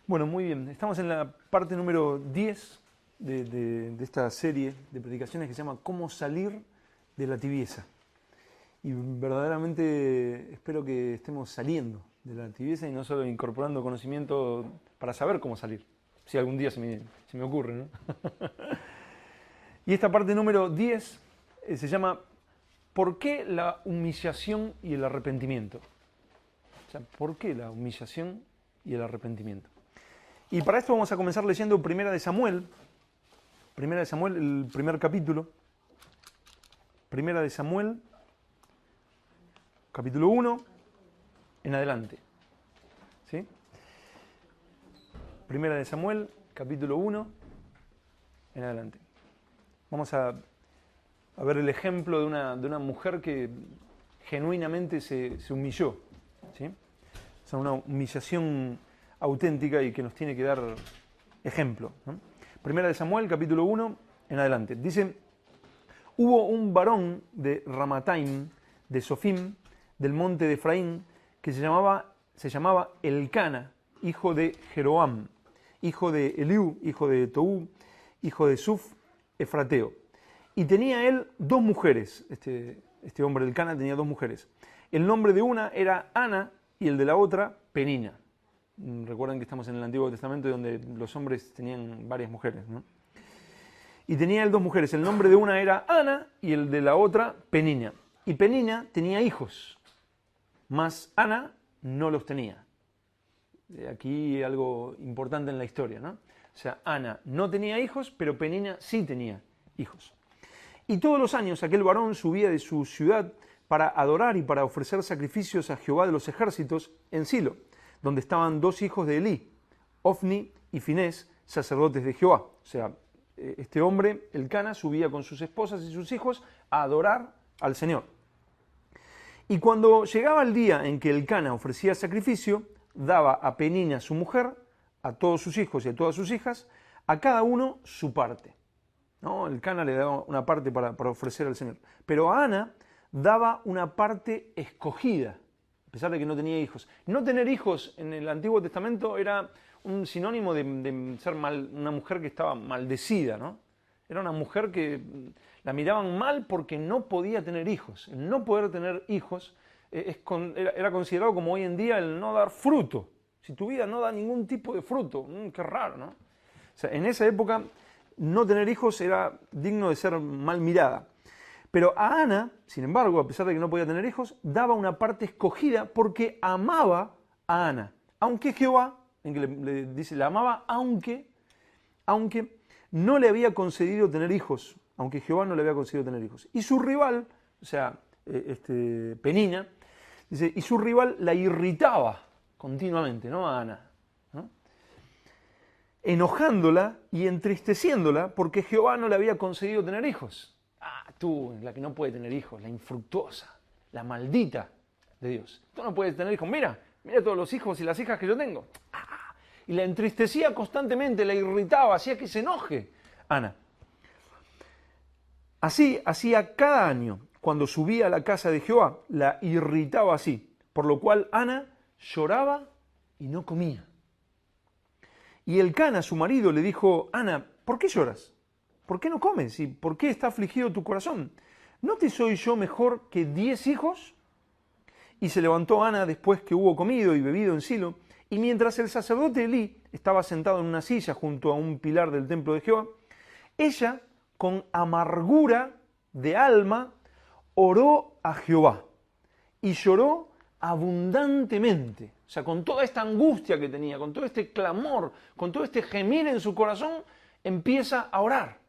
Bueno, muy bien. Estamos en la parte número 10 de esta serie de predicaciones que se llama ¿Cómo salir de la tibieza? Y verdaderamente espero que estemos saliendo de la tibieza y no solo incorporando conocimiento para saber cómo salir, si algún día se me ocurre, ¿no? Y esta parte número 10 se llama ¿Por qué la humillación y el arrepentimiento? O sea, ¿por qué la humillación y el arrepentimiento? Y para esto vamos a comenzar leyendo Primera de Samuel, el primer capítulo. Primera de Samuel, capítulo 1, en adelante. ¿Sí? Primera de Samuel, capítulo 1, en adelante. Vamos a ver el ejemplo de una mujer que genuinamente se humilló. ¿Sí? O sea, una humillación auténtica y que nos tiene que dar ejemplo, ¿no? Primera de Samuel, capítulo 1, en adelante. Dice, hubo un varón de Ramataim, de Sofim, del monte de Efraín, que se llamaba Elcana, hijo de Jeroam, hijo de Eliú, hijo de Toú, hijo de Suf, efrateo. Y tenía él dos mujeres, este hombre Elcana tenía dos mujeres. El nombre de una era Ana y el de la otra Penina. Recuerden que estamos en el Antiguo Testamento donde los hombres tenían varias mujeres, ¿no? Y tenía él dos mujeres. El nombre de una era Ana y el de la otra Penina. Y Penina tenía hijos, mas Ana no los tenía. Aquí algo importante en la historia, ¿no? O sea, Ana no tenía hijos, pero Penina sí tenía hijos. Y todos los años aquel varón subía de su ciudad para adorar y para ofrecer sacrificios a Jehová de los ejércitos en Silo, donde estaban dos hijos de Elí, Ofni y Finés, sacerdotes de Jehová. O sea, este hombre, Elcana, subía con sus esposas y sus hijos a adorar al Señor. Y cuando llegaba el día en que Elcana ofrecía sacrificio, daba a Penina su mujer, a todos sus hijos y a todas sus hijas, a cada uno su parte, ¿no? Elcana le daba una parte para ofrecer al Señor. Pero a Ana daba una parte escogida, a pesar de que no tenía hijos. No tener hijos en el Antiguo Testamento era un sinónimo de ser una mujer que estaba maldecida, ¿no? Era una mujer que la miraban mal porque no podía tener hijos. El no poder tener hijos era considerado como hoy en día el no dar fruto. Si tu vida no da ningún tipo de fruto, qué raro, ¿no? O sea, en esa época no tener hijos era digno de ser mal mirada. Pero a Ana, sin embargo, a pesar de que no podía tener hijos, daba una parte escogida porque amaba a Ana. Aunque Jehová, en que le dice, la amaba, aunque no le había concedido tener hijos. Aunque Jehová no le había concedido tener hijos. Y su rival, o sea, Penina, dice, y su rival la irritaba continuamente, ¿no? A Ana, ¿no? Enojándola y entristeciéndola porque Jehová no le había concedido tener hijos. Ah, tú, la que no puede tener hijos, la infructuosa, la maldita de Dios. Tú no puedes tener hijos. Mira todos los hijos y las hijas que yo tengo. Ah, y la entristecía constantemente, la irritaba, hacía que se enoje Ana. Así hacía cada año, cuando subía a la casa de Jehová, la irritaba así, por lo cual Ana lloraba y no comía. Y Elcana, su marido, le dijo, Ana, ¿por qué lloras? ¿Por qué no comes? ¿Y por qué está afligido tu corazón? ¿No te soy yo mejor que 10 hijos? Y se levantó Ana después que hubo comido y bebido en Silo, y mientras el sacerdote Elí estaba sentado en una silla junto a un pilar del templo de Jehová, ella, con amargura de alma, oró a Jehová y lloró abundantemente. O sea, con toda esta angustia que tenía, con todo este clamor, con todo este gemir en su corazón, empieza a orar.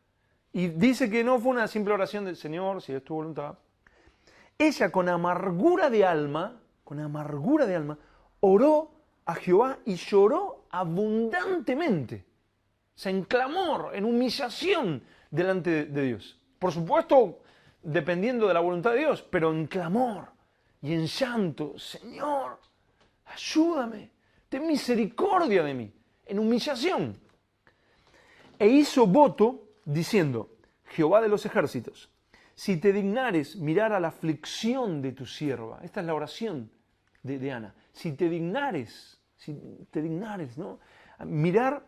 Y dice que no fue una simple oración del Señor, si es tu voluntad. Ella con amargura de alma, oró a Jehová y lloró abundantemente. O sea, en clamor, en humillación delante de Dios. Por supuesto, dependiendo de la voluntad de Dios, pero en clamor y en llanto. Señor, ayúdame, ten misericordia de mí, en humillación. E hizo voto diciendo, Jehová de los ejércitos, si te dignares mirar a la aflicción de tu sierva, esta es la oración de Ana, si te dignares, ¿no? mirar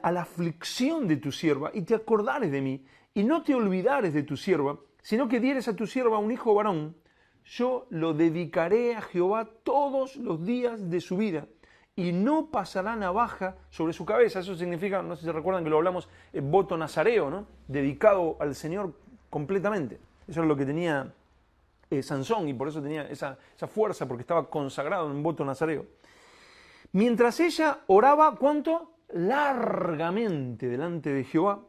a la aflicción de tu sierva y te acordares de mí y no te olvidares de tu sierva, sino que dieres a tu sierva un hijo varón, yo lo dedicaré a Jehová todos los días de su vida y no pasará navaja sobre su cabeza. Eso significa, no sé si se recuerdan que lo hablamos, voto nazareo, ¿no? Dedicado al Señor completamente. Eso es lo que tenía Sansón y por eso tenía esa fuerza, porque estaba consagrado en un voto nazareo. Mientras ella oraba, ¿cuánto? Largamente delante de Jehová,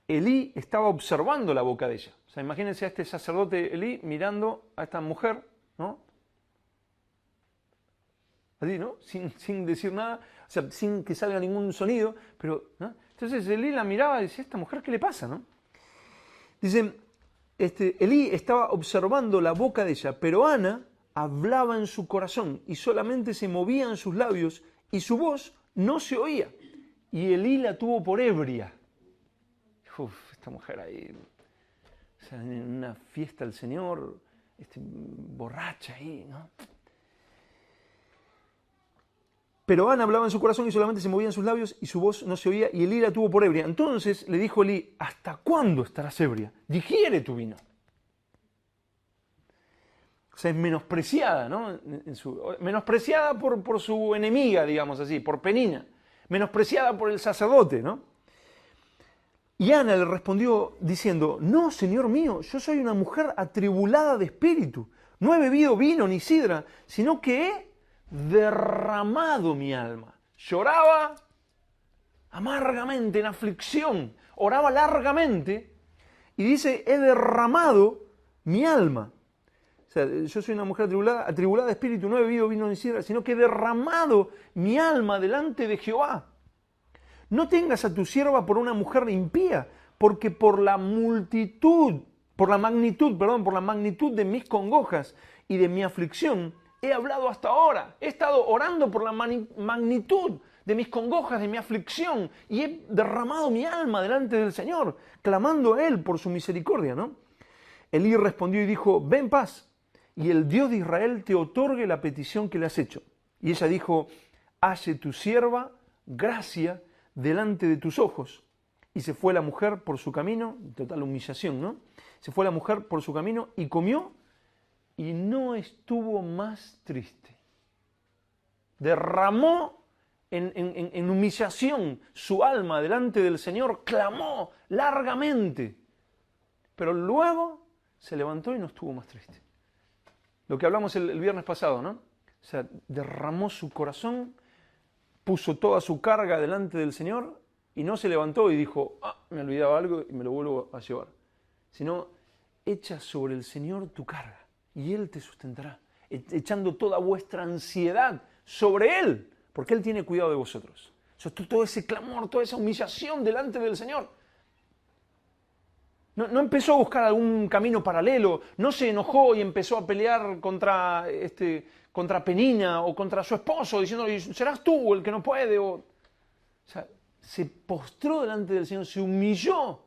Elí estaba observando la boca de ella. O sea, imagínense a este sacerdote Elí mirando a esta mujer, ¿no? Así, ¿no? Sin decir nada, o sea, sin que salga ningún sonido, pero, ¿no? Entonces Elí la miraba y decía, ¿esta mujer qué le pasa, no? Dice, Elí estaba observando la boca de ella, pero Ana hablaba en su corazón y solamente se movían sus labios y su voz no se oía. Y Elí la tuvo por ebria. Esta mujer ahí, o sea, en una fiesta al Señor, borracha ahí, ¿no? Pero Ana hablaba en su corazón y solamente se movían sus labios y su voz no se oía y Elí la tuvo por ebria. Entonces le dijo Elí, ¿hasta cuándo estarás ebria? Digiere tu vino. O sea, es menospreciada, ¿no? Menospreciada por su enemiga, digamos así, por Penina. Menospreciada por el sacerdote, ¿no? Y Ana le respondió diciendo, no, Señor mío, yo soy una mujer atribulada de espíritu. No he bebido vino ni sidra, sino que he derramado mi alma. Lloraba amargamente, en aflicción. Oraba largamente y dice, he derramado mi alma. O sea, yo soy una mujer atribulada de espíritu, no he bebido vino ni sidra, sino que he derramado mi alma delante de Jehová. No tengas a tu sierva por una mujer impía, porque por la magnitud de mis congojas y de mi aflicción, he hablado hasta ahora. He estado orando por la magnitud de mis congojas, de mi aflicción, y he derramado mi alma delante del Señor, clamando a Él por su misericordia, ¿no? Elí respondió y dijo, ven en paz, y el Dios de Israel te otorgue la petición que le has hecho. Y ella dijo, hace tu sierva gracia delante de tus ojos. Y se fue la mujer por su camino, total humillación, ¿no? Se fue la mujer por su camino y comió y no estuvo más triste. Derramó en humillación su alma delante del Señor, clamó largamente, pero luego se levantó y no estuvo más triste. Lo que hablamos el viernes pasado, ¿no? O sea, derramó su corazón, puso toda su carga delante del Señor y no se levantó y dijo, me olvidaba algo y me lo vuelvo a llevar. Sino, echa sobre el Señor tu carga y Él te sustentará, echando toda vuestra ansiedad sobre Él, porque Él tiene cuidado de vosotros. O sea, todo ese clamor, toda esa humillación delante del Señor. No empezó a buscar algún camino paralelo, no se enojó y empezó a pelear contra Penina o contra su esposo, diciéndole, serás tú el que no puede. O sea, se postró delante del Señor, se humilló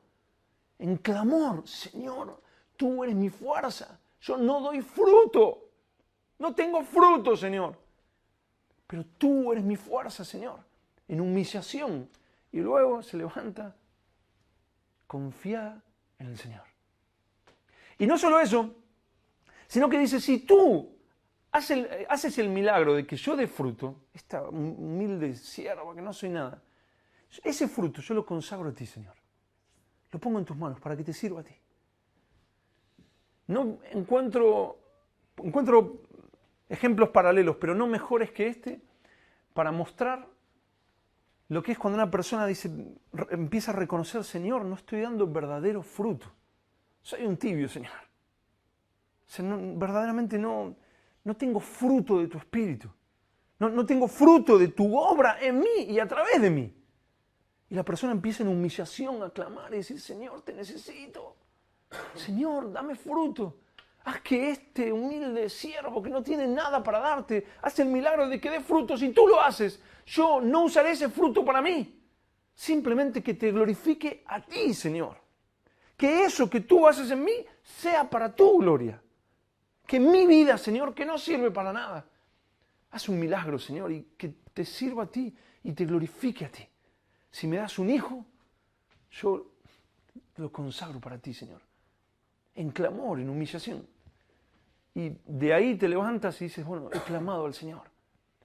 en clamor, Señor, tú eres mi fuerza, yo no doy fruto, no tengo fruto, Señor, pero tú eres mi fuerza, Señor, en humillación. Y luego se levanta confiada en el Señor. Y no solo eso, sino que dice, si tú haces el milagro de que yo dé fruto, esta humilde sierva que no soy nada, ese fruto yo lo consagro a ti, Señor. Lo pongo en tus manos para que te sirva a ti. No encuentro ejemplos paralelos, pero no mejores que este, para mostrar lo que es cuando una persona empieza a reconocer, Señor, no estoy dando verdadero fruto. Soy un tibio, Señor. O sea, verdaderamente no tengo fruto de tu espíritu. No tengo fruto de tu obra en mí y a través de mí. Y la persona empieza en humillación a clamar y decir, Señor, te necesito. Señor, dame fruto. Haz que este humilde siervo que no tiene nada para darte, hace el milagro de que dé fruto. Si tú lo haces, yo no usaré ese fruto para mí. Simplemente que te glorifique a ti, Señor. Que eso que tú haces en mí sea para tu gloria. Que mi vida, Señor, que no sirve para nada, haz un milagro, Señor, y que te sirva a ti. y te glorifique a ti. Si me das un hijo, yo lo consagro para ti, Señor. En clamor, en humillación. Y de ahí te levantas y dices, bueno, he clamado al Señor.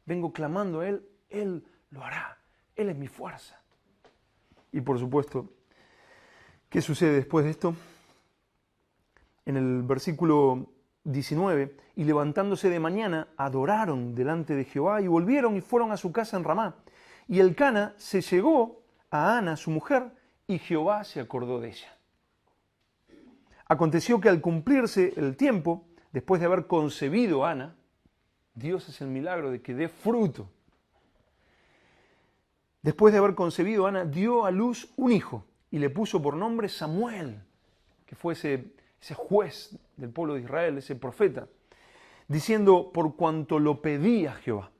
Vengo clamando a Él lo hará. Él es mi fuerza. Y por supuesto, ¿qué sucede después de esto? En el versículo 19, y levantándose de mañana, adoraron delante de Jehová y volvieron y fueron a su casa en Ramá. Y Elcana se llegó a Ana, su mujer, y Jehová se acordó de ella. Aconteció que al cumplirse el tiempo, después de haber concebido a Ana, Dios hace el milagro de que dé fruto. Después de haber concebido a Ana, dio a luz un hijo y le puso por nombre Samuel, que fue ese juez del pueblo de Israel, ese profeta, diciendo, por cuanto lo pedía Jehová.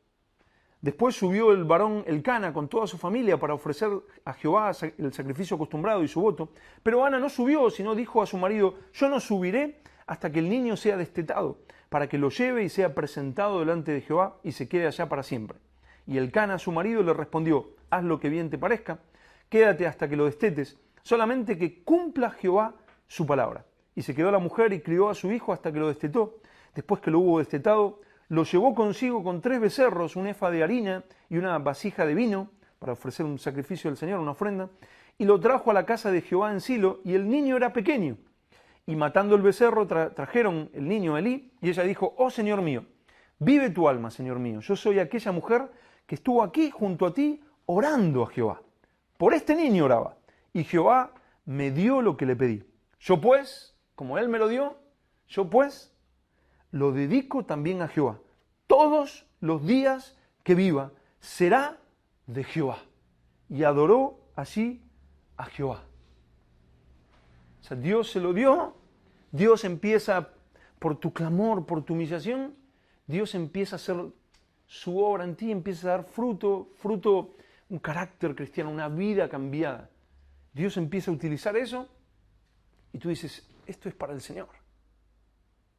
Después subió el varón Elcana con toda su familia para ofrecer a Jehová el sacrificio acostumbrado y su voto. Pero Ana no subió, sino dijo a su marido, yo no subiré hasta que el niño sea destetado, para que lo lleve y sea presentado delante de Jehová y se quede allá para siempre. Y Elcana, su marido, le respondió, haz lo que bien te parezca, quédate hasta que lo destetes, solamente que cumpla Jehová su palabra. Y se quedó la mujer y crió a su hijo hasta que lo destetó. Después que lo hubo destetado, lo llevó consigo con 3 becerros, un efa de harina y una vasija de vino, para ofrecer un sacrificio al Señor, una ofrenda, y lo trajo a la casa de Jehová en Silo, y el niño era pequeño. Y matando el becerro, trajeron el niño a Elí, y ella dijo, oh Señor mío, vive tu alma, Señor mío, yo soy aquella mujer que estuvo aquí junto a ti orando a Jehová. Por este niño oraba, y Jehová me dio lo que le pedí. Yo pues, como él me lo dio, yo pues lo dedico también a Jehová. Todos los días que viva será de Jehová. Y adoró así a Jehová. O sea, Dios se lo dio, Dios empieza por tu clamor, por tu humillación, Dios empieza a hacer su obra en ti, empieza a dar fruto, un carácter cristiano, una vida cambiada. Dios empieza a utilizar eso y tú dices, esto es para el Señor.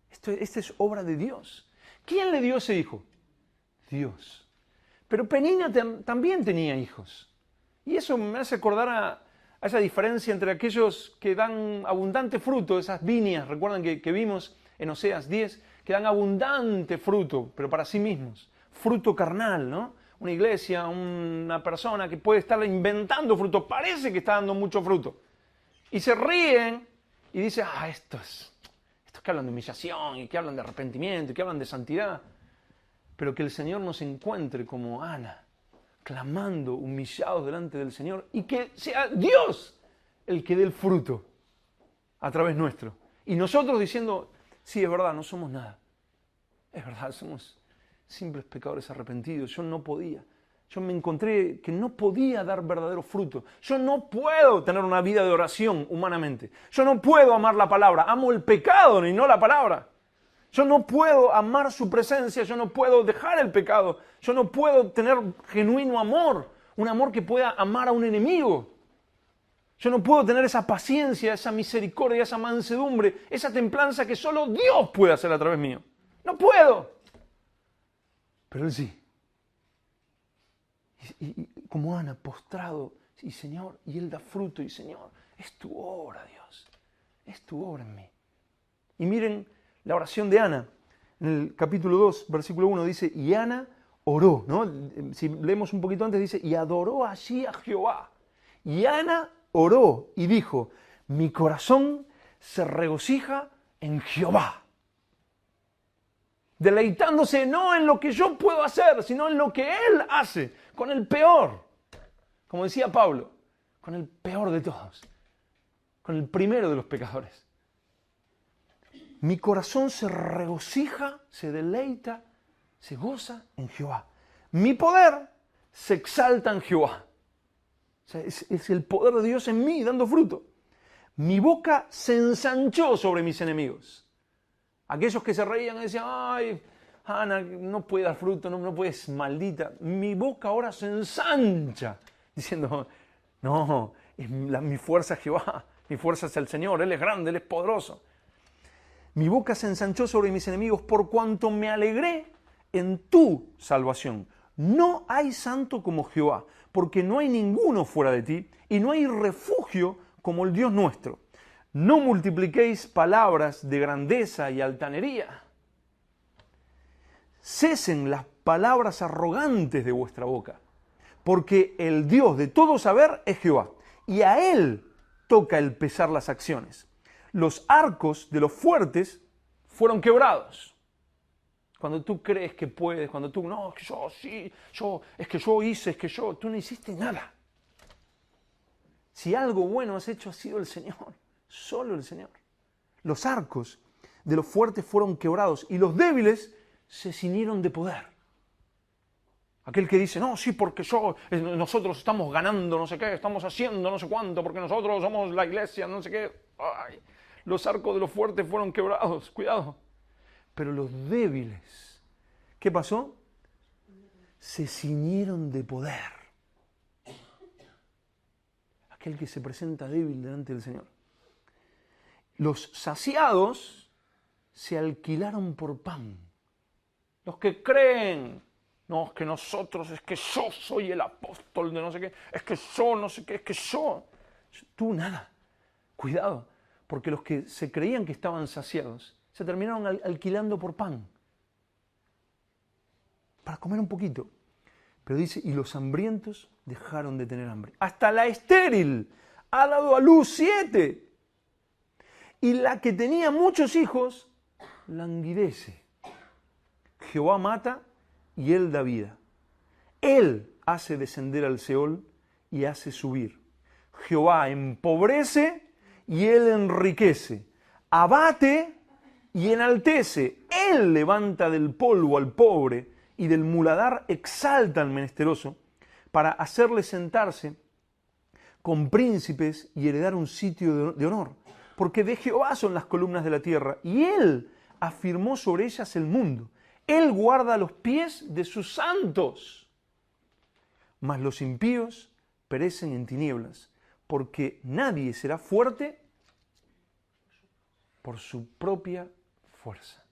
Esta es obra de Dios. ¿Quién le dio ese hijo? Dios. Pero Penina también tenía hijos. Y eso me hace acordar a esa diferencia entre aquellos que dan abundante fruto, esas viñas, recuerdan que vimos en Oseas 10, que dan abundante fruto, pero para sí mismos. Fruto carnal, ¿no? Una iglesia, una persona que puede estar inventando fruto, parece que está dando mucho fruto. Y se ríen y dicen, estos que hablan de humillación y que hablan de arrepentimiento y que hablan de santidad. Pero que el Señor nos encuentre como Ana, clamando, humillados delante del Señor, y que sea Dios el que dé el fruto a través nuestro. Y nosotros diciendo, sí, es verdad, no somos nada. Es verdad, somos simples pecadores arrepentidos. Yo no podía. Yo me encontré que no podía dar verdadero fruto. Yo no puedo tener una vida de oración humanamente. Yo no puedo amar la palabra. Amo el pecado y no la palabra. Yo no puedo amar su presencia. Yo no puedo dejar el pecado. Yo no puedo tener genuino amor. Un amor que pueda amar a un enemigo. Yo no puedo tener esa paciencia, esa misericordia, esa mansedumbre, esa templanza que solo Dios puede hacer a través mío. No puedo. Pero Él sí. Y como Ana, postrado, y Señor, y Él da fruto, y Señor, es tu obra, Dios, es tu obra en mí. Y miren la oración de Ana, en el capítulo 2, versículo 1, dice, y Ana oró, ¿no? Si leemos un poquito antes, dice, y adoró allí a Jehová. Y Ana oró y dijo, mi corazón se regocija en Jehová. Deleitándose no en lo que yo puedo hacer, sino en lo que Él hace, con el peor. Como decía Pablo, con el peor de todos, con el primero de los pecadores. Mi corazón se regocija, se deleita, se goza en Jehová. Mi poder se exalta en Jehová. O sea, es el poder de Dios en mí dando fruto. Mi boca se ensanchó sobre mis enemigos. Aquellos que se reían y decían, ay, Ana, no puede dar fruto, no puedes, maldita. Mi boca ahora se ensancha, diciendo, no, mi fuerza es Jehová, mi fuerza es el Señor, Él es grande, Él es poderoso. Mi boca se ensanchó sobre mis enemigos por cuanto me alegré en tu salvación. no hay santo como Jehová, porque no hay ninguno fuera de ti, y no hay refugio como el Dios nuestro. No multipliquéis palabras de grandeza y altanería. Cesen las palabras arrogantes de vuestra boca, porque el Dios de todo saber es Jehová, y a Él toca el pesar las acciones. Los arcos de los fuertes fueron quebrados. Cuando tú crees que puedes, cuando tú, no, es que yo sí, es que yo hice, es que tú no hiciste nada. Si algo bueno has hecho ha sido el Señor, solo el Señor. Los arcos de los fuertes fueron quebrados y los débiles se ciñeron de poder. Aquel que dice, no, sí, porque nosotros estamos ganando no sé qué, estamos haciendo no sé cuánto, porque nosotros somos la iglesia, no sé qué. Ay, los arcos de los fuertes fueron quebrados, cuidado. Pero los débiles, ¿qué pasó? Se ciñeron de poder. Aquel que se presenta débil delante del Señor. Los saciados se alquilaron por pan. Los que creen, no, es que nosotros, es que yo soy el apóstol de no sé qué, es que yo no sé qué, es que tú nada. Cuidado, porque los que se creían que estaban saciados, se terminaron alquilando por pan, para comer un poquito. Pero dice, y los hambrientos dejaron de tener hambre. Hasta la estéril ha dado a luz 7. Y la que tenía muchos hijos, languidece. Jehová mata y Él da vida. Él hace descender al Seol y hace subir. Jehová empobrece y Él enriquece. Abate y enaltece. Él levanta del polvo al pobre y del muladar exalta al menesteroso para hacerle sentarse con príncipes y heredar un sitio de honor. Porque de Jehová son las columnas de la tierra y Él afirmó sobre ellas el mundo. Él guarda los pies de sus santos. Mas los impíos perecen en tinieblas, porque nadie será fuerte por su propia fuerza.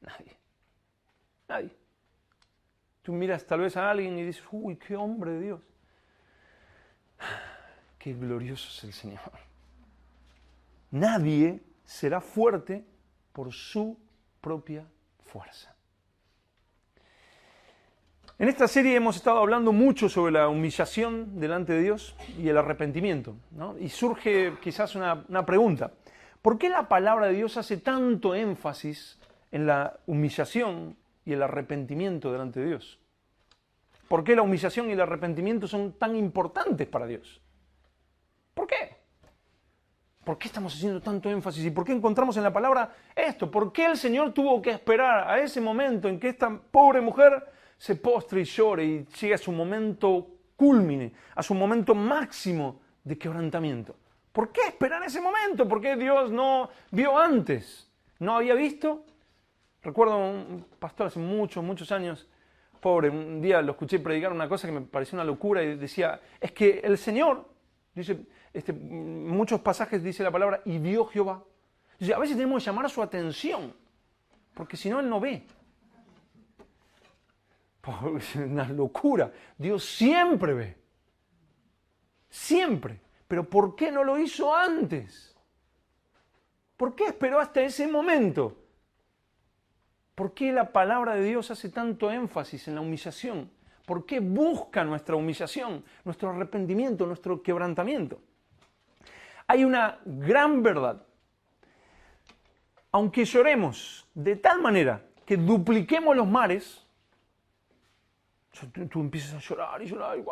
Nadie. Nadie. Tú miras tal vez a alguien y dices, uy, qué hombre de Dios. Qué glorioso es el Señor. Nadie será fuerte por su propia fuerza. En esta serie hemos estado hablando mucho sobre la humillación delante de Dios y el arrepentimiento, ¿no? Y surge quizás una pregunta. ¿Por qué la palabra de Dios hace tanto énfasis en la humillación y el arrepentimiento delante de Dios? ¿Por qué la humillación y el arrepentimiento son tan importantes para Dios? ¿Por qué? ¿Por qué estamos haciendo tanto énfasis? ¿Y por qué encontramos en la palabra esto? ¿Por qué el Señor tuvo que esperar a ese momento en que esta pobre mujer se postre y llore y llegue a su momento cúlmine, a su momento máximo de quebrantamiento? ¿Por qué esperar ese momento? ¿Por qué Dios no vio antes? ¿No había visto? Recuerdo un pastor hace muchos años, pobre, un día lo escuché predicar una cosa que me pareció una locura y decía, es que el Señor, dice, muchos pasajes dice la palabra, y vio Jehová. Dice, a veces tenemos que llamar a su atención, porque si no, Él no ve. Es una locura. Dios siempre ve. Siempre. Pero ¿por qué no lo hizo antes? ¿Por qué esperó hasta ese momento? ¿Por qué la palabra de Dios hace tanto énfasis en la humillación? ¿Por qué busca nuestra humillación, nuestro arrepentimiento, nuestro quebrantamiento? Hay una gran verdad. Aunque lloremos de tal manera que dupliquemos los mares, tú empiezas a llorar y llorar y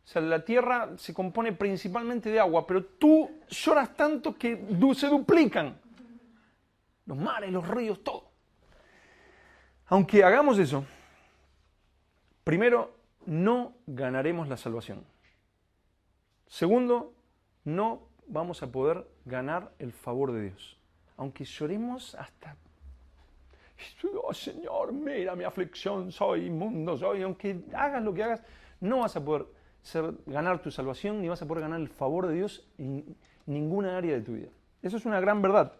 o sea, la tierra se compone principalmente de agua, pero tú lloras tanto que se duplican. Los mares, los ríos, todo. Aunque hagamos eso, primero, no ganaremos la salvación. Segundo, no vamos a poder ganar el favor de Dios. Aunque lloremos hasta, oh Señor, mira mi aflicción, soy inmundo, aunque hagas lo que hagas, no vas a poder ganar tu salvación, ni vas a poder ganar el favor de Dios en ninguna área de tu vida. Eso es una gran verdad.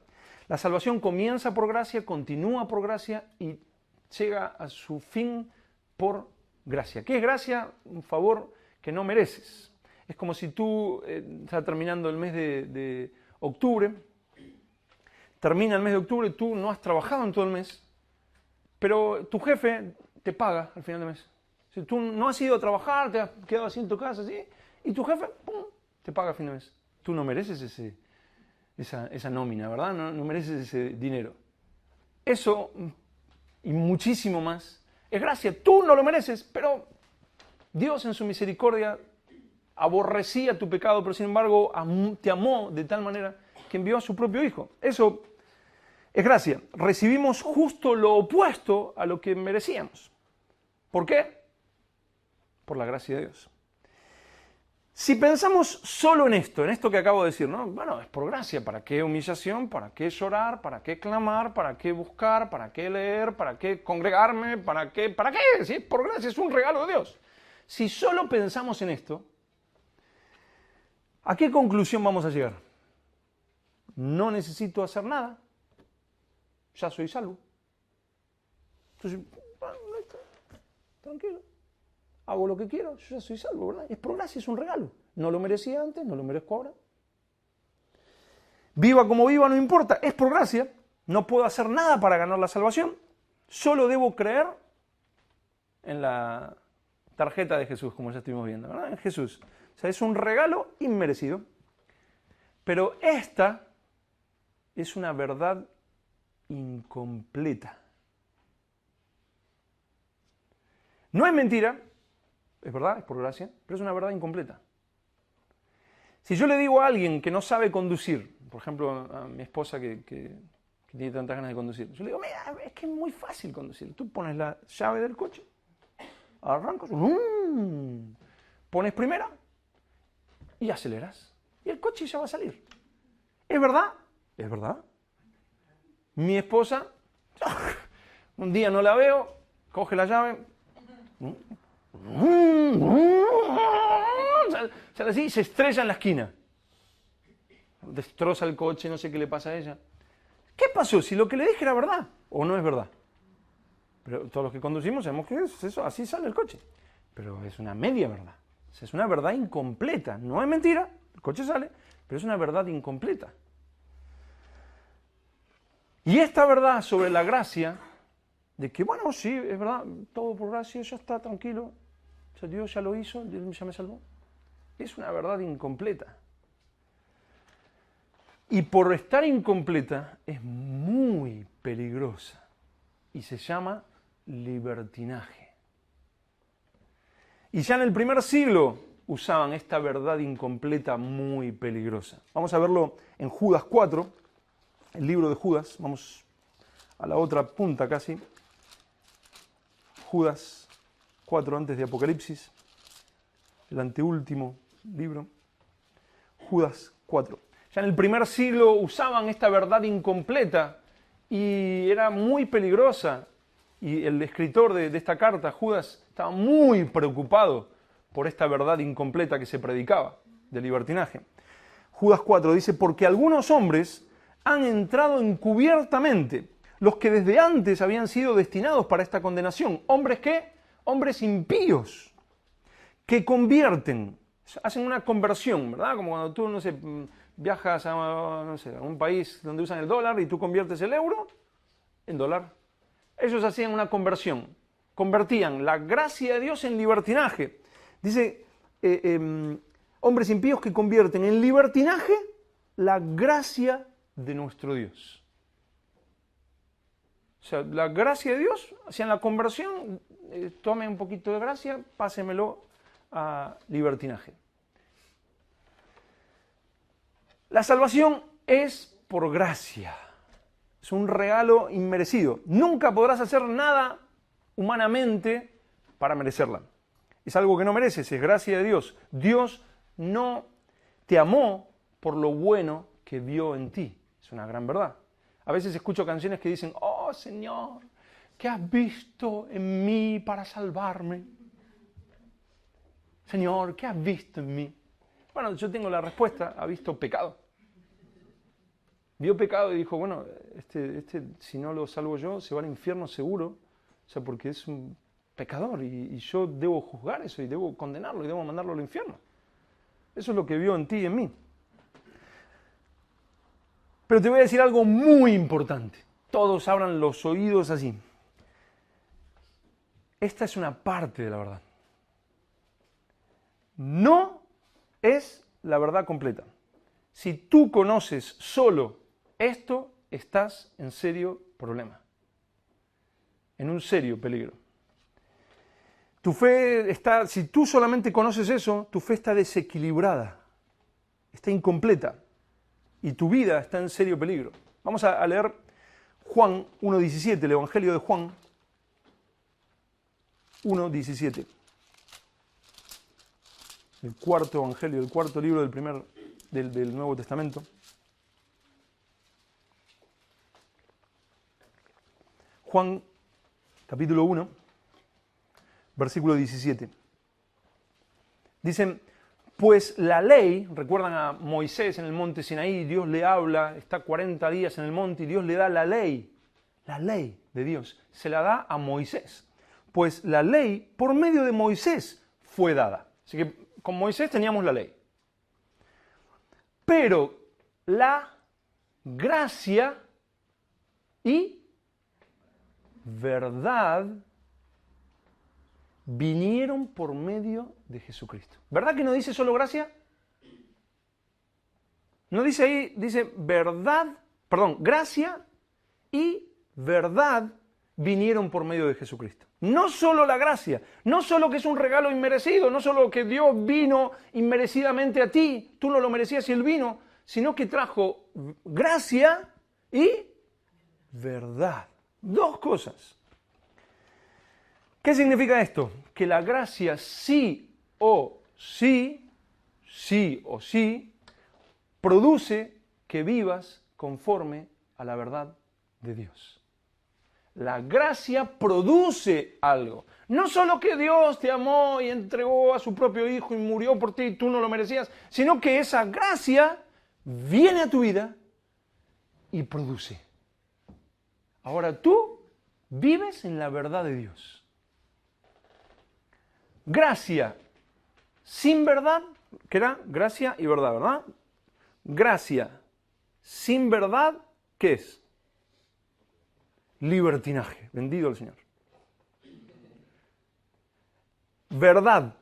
La salvación comienza por gracia, continúa por gracia y llega a su fin por gracia. ¿Qué es gracia? Un favor que no mereces. Es como si tú estás terminando el mes de octubre, termina el mes de octubre, tú no has trabajado en todo el mes, pero tu jefe te paga al final del mes. Si tú no has ido a trabajar, te has quedado así en tu casa, ¿sí? Y tu jefe, ¡pum!, te paga al fin de mes. Tú no mereces esa nómina, ¿verdad? No mereces ese dinero. Eso y muchísimo más es gracia. Tú no lo mereces, pero Dios en su misericordia aborrecía tu pecado, pero sin embargo te amó de tal manera que envió a su propio Hijo. Eso es gracia. Recibimos justo lo opuesto a lo que merecíamos. ¿Por qué? Por la gracia de Dios. Si pensamos solo en esto que acabo de decir, ¿no? Bueno, es por gracia. ¿Para qué humillación? ¿Para qué llorar? ¿Para qué clamar? ¿Para qué buscar? ¿Para qué leer? ¿Para qué congregarme? ¿Para qué? ¿Para qué? Si es por gracia, es un regalo de Dios. Si solo pensamos en esto, ¿a qué conclusión vamos a llegar? No necesito hacer nada. Ya soy salvo. Entonces, bueno, tranquilo. Hago lo que quiero, yo ya soy salvo, ¿verdad? Es por gracia, es un regalo. No lo merecía antes, no lo merezco ahora. Viva como viva, no importa, es por gracia. No puedo hacer nada para ganar la salvación. Solo debo creer en la tarjeta de Jesús, como ya estuvimos viendo, ¿verdad? En Jesús. O sea, es un regalo inmerecido. Pero esta es una verdad incompleta. No es mentira, es verdad, es por gracia, pero es una verdad incompleta. Si yo le digo a alguien que no sabe conducir, por ejemplo a mi esposa que tiene tantas ganas de conducir, yo le digo, mira, es que es muy fácil conducir. Tú pones la llave del coche, arrancas, pones primera y aceleras. Y el coche ya va a salir. ¿Es verdad? Es verdad. Mi esposa, un día no la veo, coge la llave, sale así y se estrella en la esquina. Destroza el coche, no sé qué le pasa a ella. ¿Qué pasó? Si lo que le dije era verdad o no es verdad. Pero todos los que conducimos sabemos que es eso, así sale el coche. Pero es una media verdad. O sea, es una verdad incompleta. No es mentira, el coche sale, pero es una verdad incompleta. Y esta verdad sobre la gracia, de que, bueno, sí, es verdad, todo por gracia, ya está, tranquilo, o sea, Dios ya lo hizo, Dios ya me salvó, es una verdad incompleta. Y por estar incompleta es muy peligrosa y se llama libertinaje. Y ya en el primer siglo usaban esta verdad incompleta muy peligrosa. Vamos a verlo en Judas 4, el libro de Judas, vamos a la otra punta casi. Judas 4 antes de Apocalipsis, el anteúltimo libro. Judas 4. Ya en el primer siglo usaban esta verdad incompleta y era muy peligrosa. Y el escritor de esta carta, Judas, estaba muy preocupado por esta verdad incompleta que se predicaba de libertinaje. Judas 4 dice, porque algunos hombres han entrado encubiertamente, los que desde antes habían sido destinados para esta condenación. ¿Hombres qué? Hombres impíos, que convierten, hacen una conversión, ¿verdad? Como cuando tú, no sé, viajas a, no sé, a un país donde usan el dólar y tú conviertes el euro en dólar. Ellos hacían una conversión, convertían la gracia de Dios en libertinaje. Dice, hombres impíos que convierten en libertinaje la gracia de nuestro Dios. O sea, la gracia de Dios, hacían la conversión, tome un poquito de gracia, pásemelo a libertinaje. La salvación es por gracia. Es un regalo inmerecido. Nunca podrás hacer nada humanamente para merecerla. Es algo que no mereces, es gracia de Dios. Dios no te amó por lo bueno que vio en ti. Es una gran verdad. A veces escucho canciones que dicen, oh Señor, ¿qué has visto en mí para salvarme? Señor, ¿qué has visto en mí? Bueno, yo tengo la respuesta, ha visto pecado. Vio pecado y dijo, bueno, si no lo salvo yo, se va al infierno seguro, O sea, porque es un pecador y yo debo juzgar eso y debo condenarlo y debo mandarlo al infierno. Eso es lo que vio en ti y en mí. Pero te voy a decir algo muy importante. Todos abran los oídos así. Esta es una parte de la verdad. No es la verdad completa. Si tú conoces solo esto, estás en serio problema. En un serio peligro. Tu fe está, si tú solamente conoces eso, tu fe está desequilibrada, está incompleta y tu vida está en serio peligro. Vamos a leer Juan 1.17, el Evangelio de Juan 1.17. El cuarto Evangelio, el cuarto libro del Nuevo Testamento. Juan capítulo 1, versículo 17. Dicen, pues la ley, recuerdan a Moisés en el monte Sinaí, Dios le habla, está 40 días en el monte y Dios le da la ley de Dios, se la da a Moisés. Pues la ley, por medio de Moisés, fue dada. Así que con Moisés teníamos la ley. Pero la gracia y verdad vinieron por medio de Jesucristo. ¿Verdad que no dice solo gracia? No dice ahí, dice gracia y verdad vinieron por medio de Jesucristo. No solo la gracia, no solo que es un regalo inmerecido, no solo que Dios vino inmerecidamente a ti, tú no lo merecías y Él vino, sino que trajo gracia y verdad. Dos cosas. ¿Qué significa esto? Que la gracia sí o sí, produce que vivas conforme a la verdad de Dios. La gracia produce algo. No solo que Dios te amó y entregó a su propio Hijo y murió por ti y tú no lo merecías, sino que esa gracia viene a tu vida y produce. Ahora tú vives en la verdad de Dios. Gracia sin verdad, que era gracia y verdad, ¿verdad? Gracia sin verdad, ¿qué es? Libertinaje. Bendito el Señor. Verdad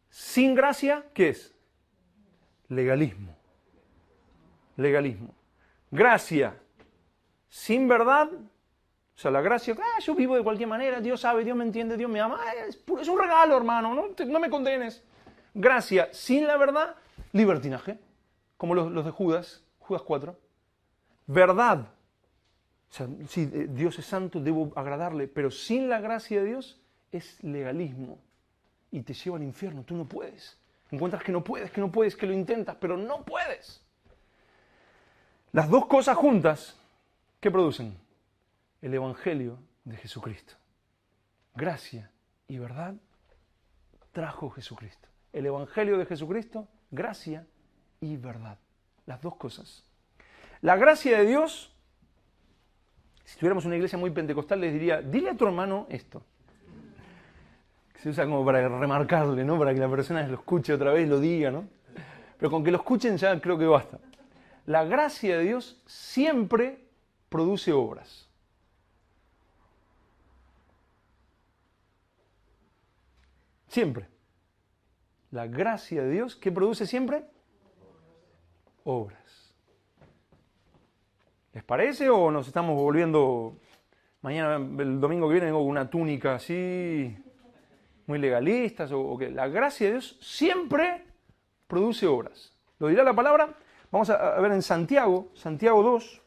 sin gracia, ¿qué es? Legalismo. Legalismo. Gracia sin verdad, o sea, la gracia, yo vivo de cualquier manera, Dios sabe, Dios me entiende, Dios me ama, es un regalo, hermano, no me condenes. Gracia sin la verdad, libertinaje, como los de Judas 4. Verdad, o sea, sí, Dios es santo, debo agradarle, pero sin la gracia de Dios es legalismo y te lleva al infierno, tú no puedes. Encuentras que no puedes, que lo intentas, pero no puedes. Las dos cosas juntas, ¿qué producen? El Evangelio de Jesucristo. Gracia y verdad trajo Jesucristo. El Evangelio de Jesucristo, gracia y verdad. Las dos cosas. La gracia de Dios, si tuviéramos una iglesia muy pentecostal, les diría, dile a tu hermano esto. Que se usa como para remarcarle, ¿no? Para que la persona lo escuche otra vez, lo diga, ¿no? Pero con que lo escuchen ya creo que basta. La gracia de Dios siempre produce obras. Siempre. La gracia de Dios, ¿qué produce siempre? Obras. ¿Les parece o nos estamos volviendo... Mañana, el domingo que viene, tengo una túnica así, muy legalistas o qué? La gracia de Dios siempre produce obras. ¿Lo dirá la palabra? Vamos a ver en Santiago 2,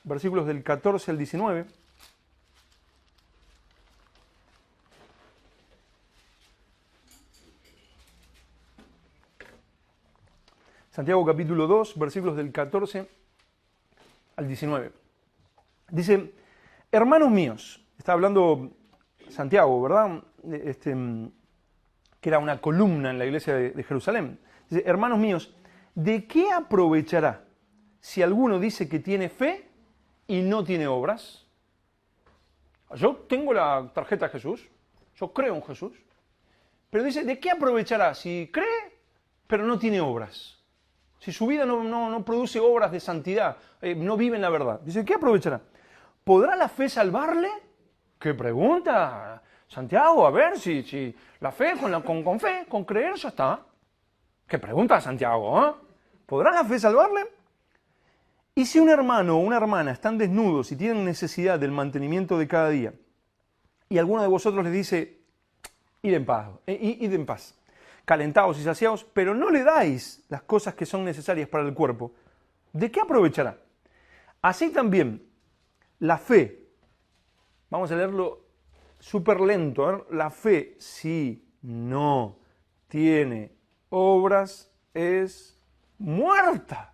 versículos del 14 al 19. Santiago capítulo 2, versículos del 14 al 19. Dice, hermanos míos, está hablando Santiago, ¿verdad? Que era una columna en la iglesia de Jerusalén. Dice, hermanos míos, ¿de qué aprovechará si alguno dice que tiene fe y no tiene obras? Yo tengo la tarjeta de Jesús, yo creo en Jesús, pero dice, ¿de qué aprovechará si cree, pero no tiene obras? Si su vida no produce obras de santidad, no vive en la verdad. Dice, ¿qué aprovechará? ¿Podrá la fe salvarle? ¿Qué pregunta, Santiago? A ver, si la fe, con fe, con creer, ya está. ¿Qué pregunta, Santiago? ¿Podrá la fe salvarle? Y si un hermano o una hermana están desnudos y tienen necesidad del mantenimiento de cada día, y alguno de vosotros les dice, id en paz, calentados y saciados, pero no le dais las cosas que son necesarias para el cuerpo, ¿de qué aprovechará? Así también, la fe, vamos a leerlo súper lento, la fe, si no tiene obras, es muerta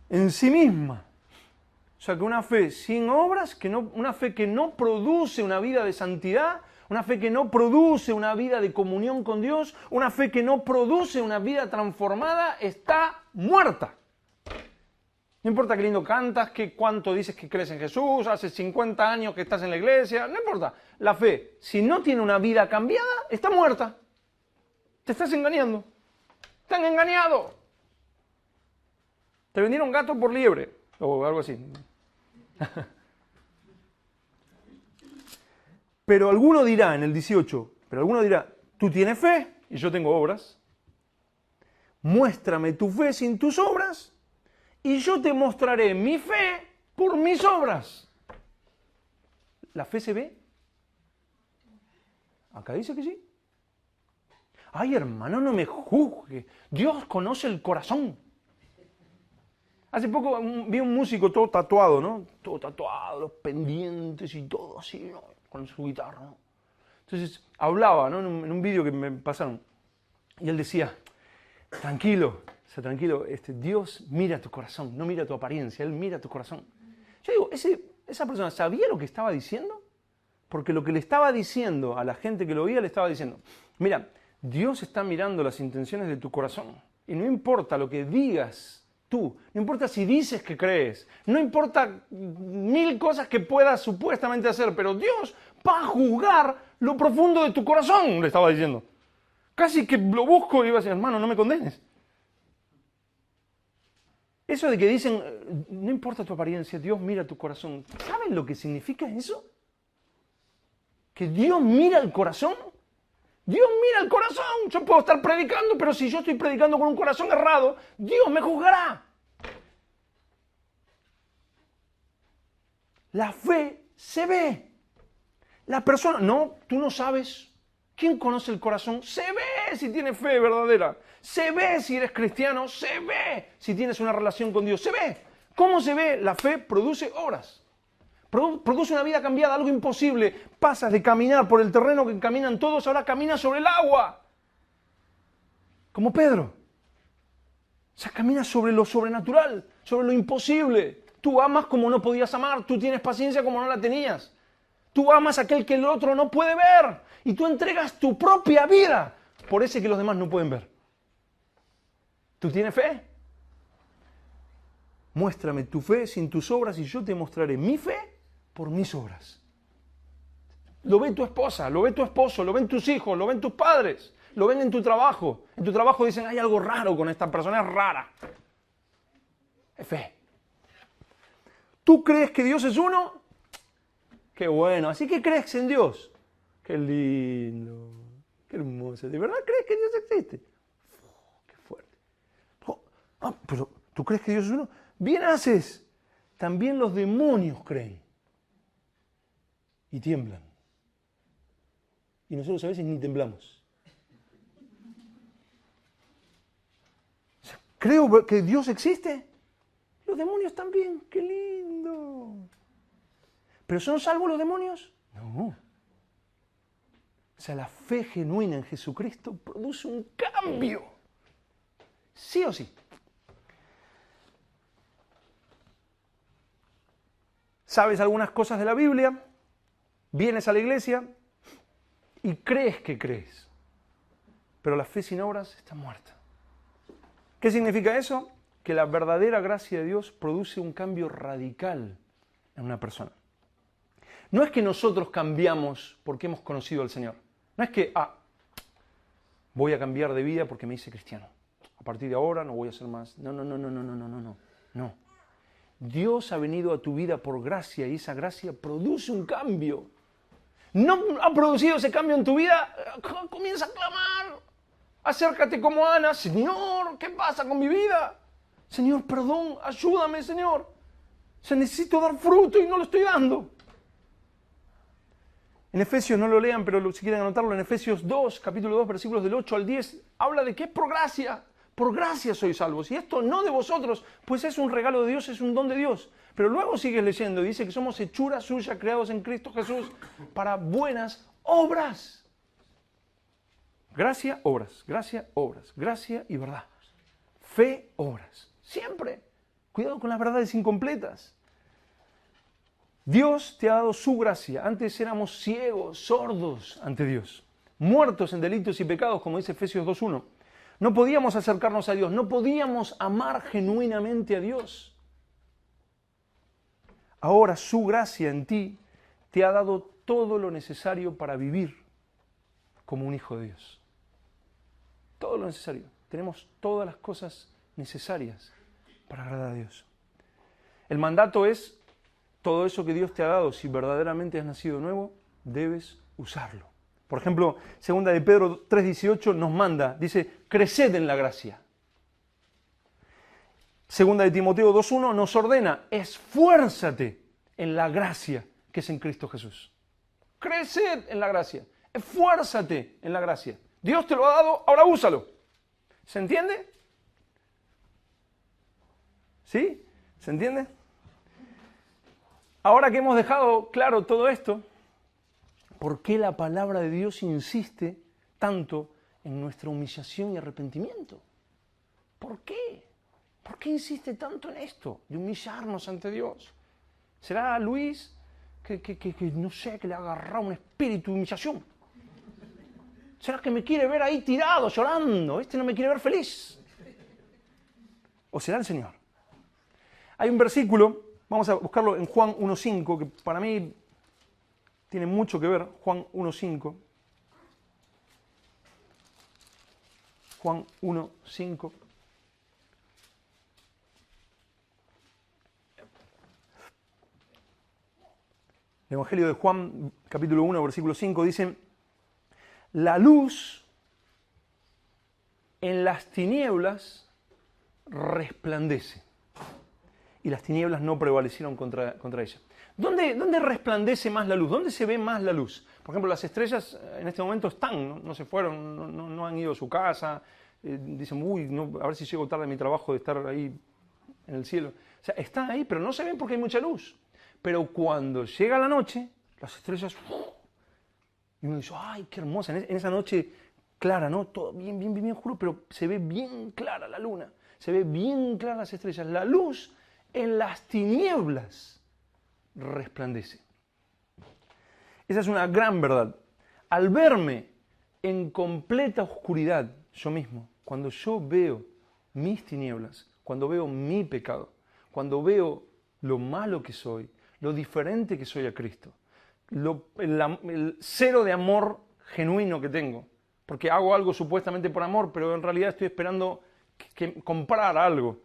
en sí misma. O sea que una fe sin obras, una fe que no produce una vida de santidad, una fe que no produce una vida de comunión con Dios, una fe que no produce una vida transformada, está muerta. No importa qué lindo cantas, cuánto dices que crees en Jesús, hace 50 años que estás en la iglesia, no importa. La fe, si no tiene una vida cambiada, está muerta. Te estás engañando. Te han engañado. Te vendieron gato por liebre, o algo así. Pero alguno dirá en el 18, tú tienes fe y yo tengo obras. Muéstrame tu fe sin tus obras y yo te mostraré mi fe por mis obras. ¿La fe se ve? Acá dice que sí. Ay, hermano, no me juzgue. Dios conoce el corazón. Hace poco vi un músico todo tatuado, ¿no? Todo tatuado, los pendientes y todo así, ¿no? Con su guitarra, ¿no? Entonces hablaba, ¿no? En un vídeo que me pasaron. Y él decía, tranquilo, Dios mira tu corazón, no mira tu apariencia, Él mira tu corazón. Yo digo, ¿esa persona sabía lo que estaba diciendo? Porque lo que le estaba diciendo a la gente que lo oía, le estaba diciendo, mira, Dios está mirando las intenciones de tu corazón. Y no importa lo que digas tú, no importa si dices que crees, no importa 1000 cosas que puedas supuestamente hacer, pero Dios va a juzgar lo profundo de tu corazón, le estaba diciendo. Casi que lo busco y iba a decir, hermano, no me condenes. Eso de que dicen, no importa tu apariencia, Dios mira tu corazón. ¿Saben lo que significa eso? ¿Que Dios mira el corazón? Dios mira el corazón. Yo puedo estar predicando, pero si yo estoy predicando con un corazón errado, Dios me juzgará. La fe se ve. La persona, no, tú no sabes. ¿Quién conoce el corazón? Se ve si tienes fe verdadera. Se ve si eres cristiano. Se ve si tienes una relación con Dios. Se ve. ¿Cómo se ve? La fe produce obras. Produce una vida cambiada, algo imposible. Pasas de caminar por el terreno que caminan todos, ahora caminas sobre el agua. Como Pedro. O sea, caminas sobre lo sobrenatural, sobre lo imposible. Tú amas como no podías amar, tú tienes paciencia como no la tenías. Tú amas a aquel que el otro no puede ver. Y tú entregas tu propia vida por ese que los demás no pueden ver. ¿Tú tienes fe? Muéstrame tu fe sin tus obras y yo te mostraré mi fe por mis obras. Lo ve tu esposa, lo ve tu esposo, lo ven tus hijos, lo ven tus padres, lo ven en tu trabajo. En tu trabajo dicen, hay algo raro con esta persona, es rara. Es fe. ¿Tú crees que Dios es uno? Qué bueno. ¿Así que crees en Dios? Qué lindo. Qué hermoso. ¿De verdad crees que Dios existe? Qué fuerte. Pero ¿tú crees que Dios es uno? Bien haces. También los demonios creen. Y tiemblan. Y nosotros a veces ni temblamos. O sea, creo que Dios existe. Los demonios también. Qué lindo. ¿Pero son salvos los demonios? No. O sea, la fe genuina en Jesucristo produce un cambio. Sí o sí. ¿Sabes algunas cosas de la Biblia? Vienes a la iglesia y crees que crees. Pero la fe sin obras está muerta. ¿Qué significa eso? Que la verdadera gracia de Dios produce un cambio radical en una persona. No es que nosotros cambiamos porque hemos conocido al Señor. No es que, voy a cambiar de vida porque me hice cristiano. A partir de ahora no voy a ser más. No. No. Dios ha venido a tu vida por gracia y esa gracia produce un cambio. ¿No ha producido ese cambio en tu vida? Comienza a clamar. Acércate como Ana. Señor, ¿qué pasa con mi vida? Señor, perdón, ayúdame, Señor. Necesito dar fruto y no lo estoy dando. En Efesios, no lo lean, pero si quieren anotarlo, en Efesios 2, capítulo 2, versículos del 8 al 10, habla de que es por gracia. Por gracia sois salvos. Y esto no de vosotros, pues es un regalo de Dios, es un don de Dios. Pero luego sigues leyendo y dice que somos hechura suya, creados en Cristo Jesús, para buenas obras. Gracia, obras. Gracia, obras. Gracia y verdad. Fe, obras. Siempre. Cuidado con las verdades incompletas. Dios te ha dado su gracia. Antes éramos ciegos, sordos ante Dios. Muertos en delitos y pecados, como dice Efesios 2.1. No podíamos acercarnos a Dios, no podíamos amar genuinamente a Dios. Ahora su gracia en ti te ha dado todo lo necesario para vivir como un hijo de Dios. Todo lo necesario. Tenemos todas las cosas necesarias para agradar a Dios. El mandato es, todo eso que Dios te ha dado, si verdaderamente has nacido nuevo, debes usarlo. Por ejemplo, 2 de Pedro 3:18 nos manda, dice, creced en la gracia. 2 de Timoteo 2:1 nos ordena, esfuérzate en la gracia que es en Cristo Jesús. Creced en la gracia, esfuérzate en la gracia. Dios te lo ha dado, ahora úsalo. ¿Se entiende? ¿Sí? ¿Se entiende? Ahora que hemos dejado claro todo esto, ¿por qué la palabra de Dios insiste tanto en nuestra humillación y arrepentimiento? ¿Por qué? ¿Por qué insiste tanto en esto, de humillarnos ante Dios? ¿Será Luis que no sé, que le ha agarrado un espíritu de humillación? ¿Será que me quiere ver ahí tirado, llorando? No me quiere ver feliz. ¿O será el Señor? Hay un versículo, vamos a buscarlo en Juan 1.5, que para mí tiene mucho que ver, Juan 1.5. Juan 1.5. El Evangelio de Juan, capítulo 1, versículo 5, dice, la luz en las tinieblas resplandece. Y las tinieblas no prevalecieron contra ella. ¿Dónde resplandece más la luz? ¿Dónde se ve más la luz? Por ejemplo, las estrellas en este momento están, no se fueron, no han ido a su casa. Dicen, a ver si llego tarde a mi trabajo de estar ahí en el cielo. O sea, están ahí, pero no se ven porque hay mucha luz. Pero cuando llega la noche, las estrellas... Y uno dice, ¡ay, qué hermosa! En esa noche clara, ¿no? Todo bien oscuro, pero se ve bien clara la luna. Se ve bien claras las estrellas. La luz en las tinieblas resplandece. Esa es una gran verdad. Al verme en completa oscuridad yo mismo, cuando yo veo mis tinieblas, cuando veo mi pecado, cuando veo lo malo que soy, lo diferente que soy a Cristo, el cero de amor genuino que tengo, porque hago algo supuestamente por amor, pero en realidad estoy esperando comprar algo.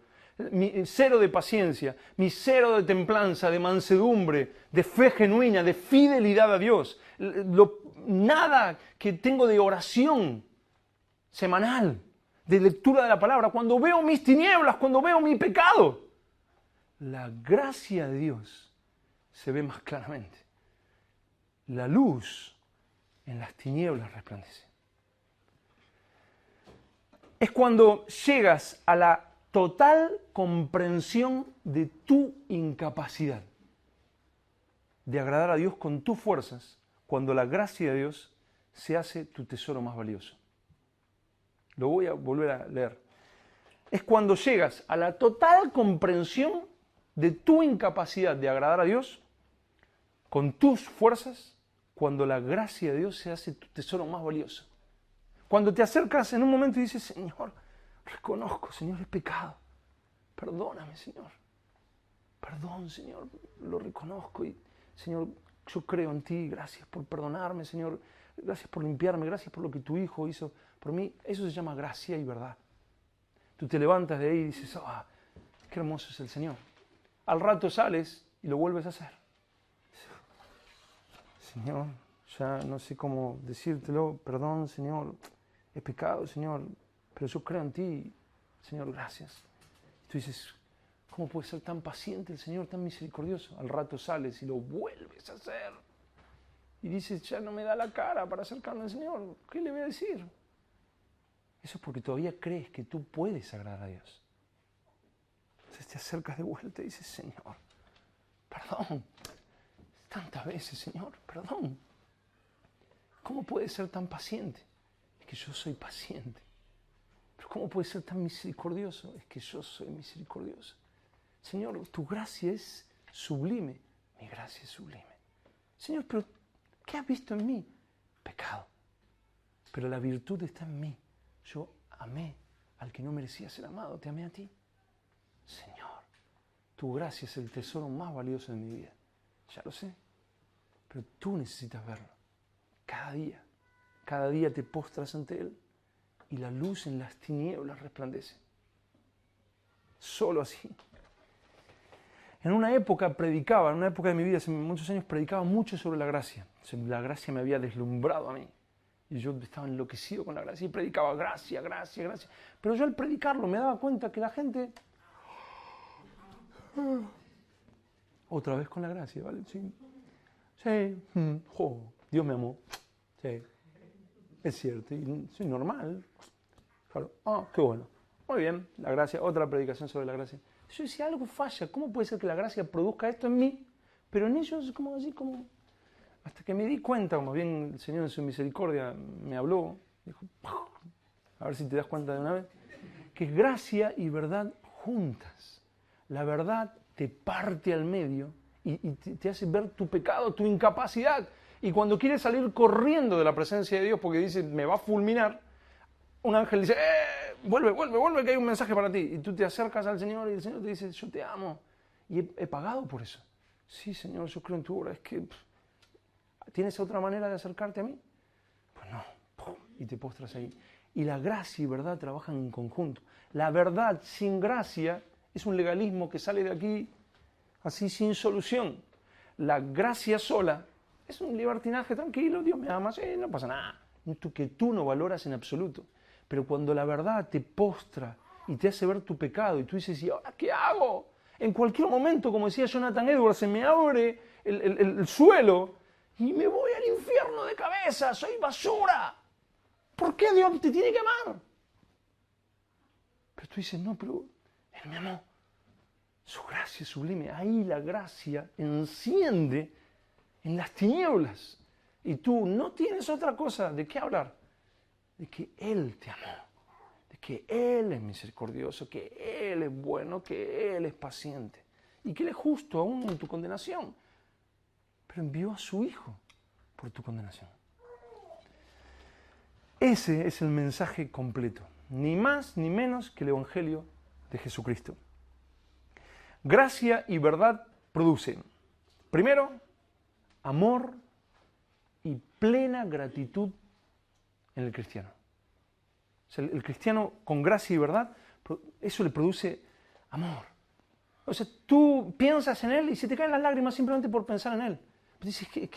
Mi cero de paciencia, mi cero de templanza, de mansedumbre, de fe genuina, de fidelidad a Dios. Nada que tengo de oración semanal, de lectura de la palabra. Cuando veo mis tinieblas, cuando veo mi pecado, la gracia de Dios se ve más claramente. La luz en las tinieblas resplandece. Es cuando llegas a la total comprensión de tu incapacidad de agradar a Dios con tus fuerzas, cuando la gracia de Dios se hace tu tesoro más valioso. Lo voy a volver a leer. Es cuando llegas a la total comprensión de tu incapacidad de agradar a Dios con tus fuerzas, cuando la gracia de Dios se hace tu tesoro más valioso. Cuando te acercas en un momento y dices, Señor, reconozco, Señor, el pecado. Perdóname, Señor. Perdón, Señor, lo reconozco y, Señor, yo creo en ti, gracias por perdonarme, Señor, gracias por limpiarme, gracias por lo que tu Hijo hizo por mí. Eso se llama gracia y verdad. Tú te levantas de ahí y dices, qué hermoso es el Señor. Al rato sales y lo vuelves a hacer. Señor, ya no sé cómo decírtelo, perdón, Señor, he pecado, Señor, pero yo creo en ti, Señor, gracias. Tú dices, ¿cómo puede ser tan paciente el Señor, tan misericordioso? Al rato sales y lo vuelves a hacer. Y dices, ya no me da la cara para acercarme al Señor, ¿qué le voy a decir? Eso es porque todavía crees que tú puedes agradar a Dios. Entonces te acercas de vuelta y dices, Señor, perdón. Tantas veces, Señor, perdón. ¿Cómo puedes ser tan paciente? Es que yo soy paciente. Pero ¿cómo puedes ser tan misericordioso? Es que yo soy misericordioso. Señor, tu gracia es sublime. Mi gracia es sublime. Señor, pero ¿qué has visto en mí? Pecado. Pero la virtud está en mí. Yo amé al que no merecía ser amado. Te amé a ti. Señor, tu gracia es el tesoro más valioso de mi vida. Ya lo sé. Pero tú necesitas verlo. Cada día te postras ante Él y la luz en las tinieblas resplandece. Solo así. En una época de mi vida, hace muchos años, predicaba mucho sobre la gracia. La gracia me había deslumbrado a mí. Y yo estaba enloquecido con la gracia y predicaba gracia, gracia, gracia. Pero yo al predicarlo me daba cuenta que la gente... Otra vez con la gracia, ¿vale? Sí. Sí, Dios me amó. Sí, es cierto, y soy normal. Claro, qué bueno. Muy bien, la gracia, otra predicación sobre la gracia. Yo decía, algo falla, ¿cómo puede ser que la gracia produzca esto en mí? Pero en ellos, como así, como... Hasta que me di cuenta, como bien el Señor en su misericordia me habló, dijo, a ver si te das cuenta de una vez, que es gracia y verdad juntas. La verdad te parte al medio y te hace ver tu pecado, tu incapacidad. Y cuando quieres salir corriendo de la presencia de Dios porque dice, me va a fulminar, un ángel dice, vuelve, que hay un mensaje para ti. Y tú te acercas al Señor y el Señor te dice, yo te amo. Y he pagado por eso. Sí, Señor, yo creo en tu obra. Es que, ¿tienes otra manera de acercarte a mí? Pues no. Y te postras ahí. Y la gracia y verdad trabajan en conjunto. La verdad sin gracia es un legalismo que sale de aquí así sin solución. La gracia sola es un libertinaje tranquilo, Dios me ama, sí, no pasa nada. Que tú no valoras en absoluto. Pero cuando la verdad te postra y te hace ver tu pecado y tú dices, ¿y ahora qué hago? En cualquier momento, como decía Jonathan Edwards, se me abre el suelo y me voy al infierno de cabeza, soy basura. ¿Por qué Dios te tiene que amar? Pero tú dices, no, pero Él me amó. Su gracia es sublime. Ahí la gracia enciende en las tinieblas. Y tú no tienes otra cosa de qué hablar. De que Él te amó. De que Él es misericordioso, que Él es bueno, que Él es paciente. Y que Él es justo aún en tu condenación. Pero envió a su Hijo por tu condenación. Ese es el mensaje completo. Ni más ni menos que el Evangelio de Jesucristo. Gracia y verdad producen, primero, amor y plena gratitud en el cristiano. O sea, el cristiano con gracia y verdad, eso le produce amor. O sea, tú piensas en Él y se te caen las lágrimas simplemente por pensar en Él. Pero dices, es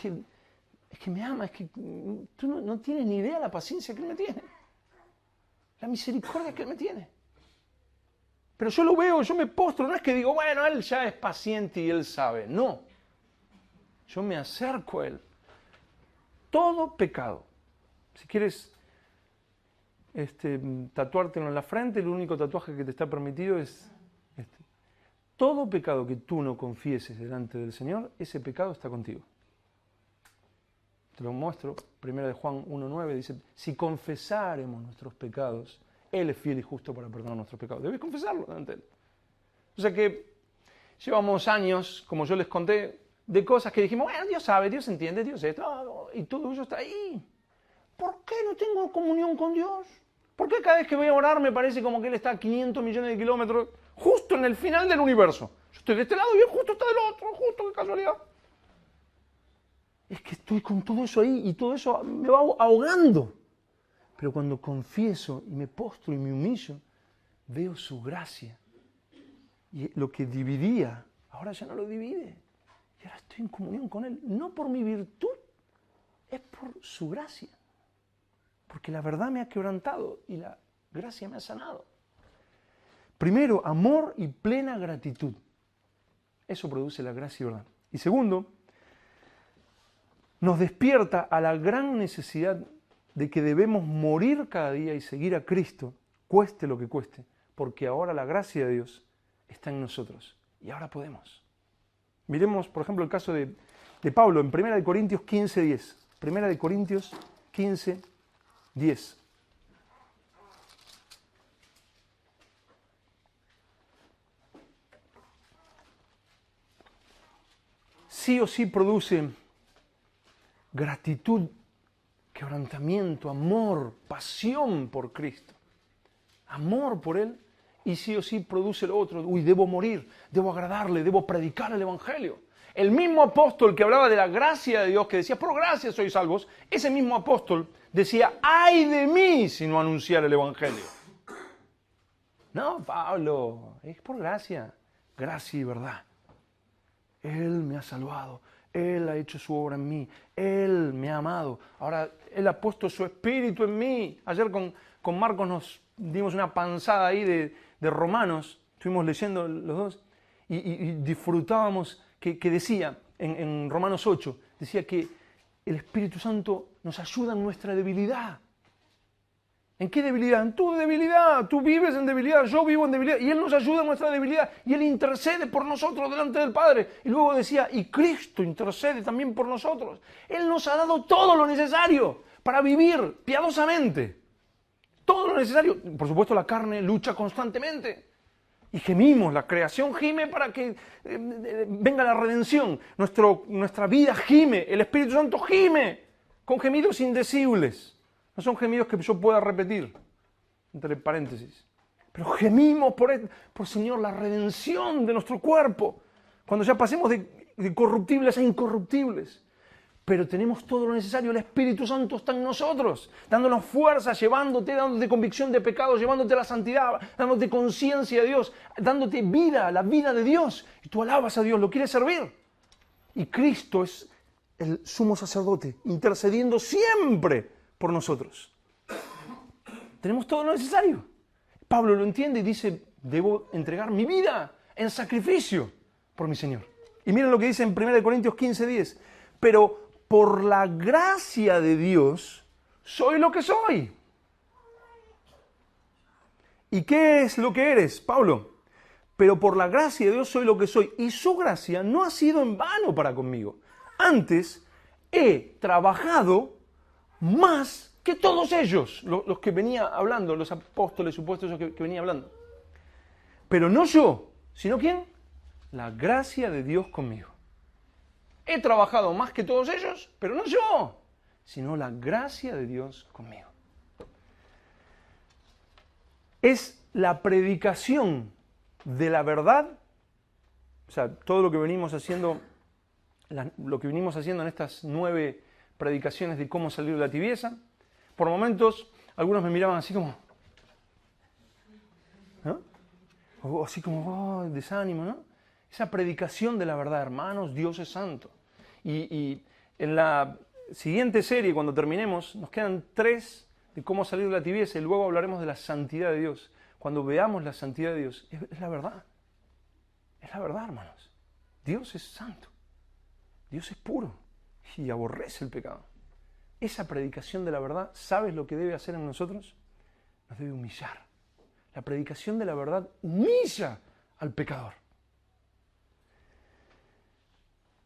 que me ama, es que tú no tienes ni idea de la paciencia que Él me tiene. La misericordia que Él me tiene. Pero yo lo veo, yo me postro, no es que digo, bueno, Él ya es paciente y Él sabe. No. Yo me acerco a Él. Todo pecado. Si quieres tatuártelo en la frente, el único tatuaje que te está permitido es este. Todo pecado que tú no confieses delante del Señor, ese pecado está contigo. Te lo muestro. 1 de Juan 1:9 dice, si confesáremos nuestros pecados, Él es fiel y justo para perdonar nuestros pecados. Debes confesarlo delante de Él. O sea que llevamos años, como yo les conté, de cosas que dijimos, bueno, Dios sabe, Dios entiende, Dios esto, y todo eso está ahí. ¿Por qué no tengo comunión con Dios? ¿Por qué cada vez que voy a orar me parece como que Él está a 500 millones de kilómetros, justo en el final del universo? Yo estoy de este lado y Él justo está del otro, justo, qué casualidad. es que estoy con todo eso ahí y todo eso me va ahogando. Pero cuando confieso y me postro y me humillo, veo su gracia. Y lo que dividía, ahora ya no lo divide. Y ahora estoy en comunión con Él, no por mi virtud, es por su gracia. Porque la verdad me ha quebrantado y la gracia me ha sanado. Primero, amor y plena gratitud. Eso produce la gracia y verdad. Y segundo, nos despierta a la gran necesidad de que debemos morir cada día y seguir a Cristo, cueste lo que cueste, porque ahora la gracia de Dios está en nosotros y ahora podemos. Miremos, por ejemplo, el caso de Pablo en 1 Corintios 15:10. 1 Corintios 15:10. Sí o sí produce gratitud, quebrantamiento, amor, pasión por Cristo. Amor por Él, y sí o sí produce lo otro. Uy, debo morir, debo agradarle, debo predicar el Evangelio. El mismo apóstol que hablaba de la gracia de Dios, que decía, por gracia sois salvos, ese mismo apóstol decía, ¡ay de mí si no anunciar el Evangelio! No, Pablo, es por gracia, gracia y verdad. Él me ha salvado, Él ha hecho su obra en mí, Él me ha amado. Ahora, Él ha puesto su espíritu en mí. Ayer con Marcos nos dimos una panzada ahí de Romanos, estuvimos leyendo los dos, y disfrutábamos que decía en Romanos 8, decía que el Espíritu Santo nos ayuda en nuestra debilidad. ¿En qué debilidad? En tu debilidad. Tú vives en debilidad, yo vivo en debilidad. Y Él nos ayuda en nuestra debilidad. Y Él intercede por nosotros delante del Padre. Y luego decía, y Cristo intercede también por nosotros. Él nos ha dado todo lo necesario para vivir piadosamente. Todo lo necesario. Por supuesto, la carne lucha constantemente. Y gemimos, la creación gime para que venga la redención. Nuestra vida gime, el Espíritu Santo gime con gemidos indecibles. No son gemidos que yo pueda repetir, entre paréntesis. Pero gemimos por Señor, la redención de nuestro cuerpo. Cuando ya pasemos de corruptibles a incorruptibles. Pero tenemos todo lo necesario. El Espíritu Santo está en nosotros, dándonos fuerza, dándote convicción de pecado, llevándote a la santidad, dándote conciencia de Dios, dándote vida, la vida de Dios. Y tú alabas a Dios, lo quieres servir. Y Cristo es el sumo sacerdote, intercediendo siempre por nosotros. Tenemos todo lo necesario. Pablo lo entiende y dice, debo entregar mi vida en sacrificio por mi Señor. Y miren lo que dice en 1 Corintios 15:10. Pero por la gracia de Dios soy lo que soy. ¿Y qué es lo que eres, Pablo? Pero por la gracia de Dios soy lo que soy. Y su gracia no ha sido en vano para conmigo. Antes he trabajado más que todos ellos, los que venía hablando, los apóstoles supuestos que venía hablando. Pero no yo, sino ¿quién? La gracia de Dios conmigo. He trabajado más que todos ellos, pero no yo, sino la gracia de Dios conmigo. Es la predicación de la verdad, o sea, todo lo que venimos haciendo, en estas 9 predicaciones de cómo salir de la tibieza. Por momentos, algunos me miraban así como, ¿no? O así como, desánimo, ¿no? Esa predicación de la verdad, hermanos, Dios es santo. Y en la siguiente serie, cuando terminemos, nos quedan 3 de cómo salir de la tibieza y luego hablaremos de la santidad de Dios. Cuando veamos la santidad de Dios, es la verdad. Es la verdad, hermanos. Dios es santo. Dios es puro y aborrece el pecado. Esa predicación de la verdad, ¿sabes lo que debe hacer en nosotros? Nos debe humillar. La predicación de la verdad humilla al pecador.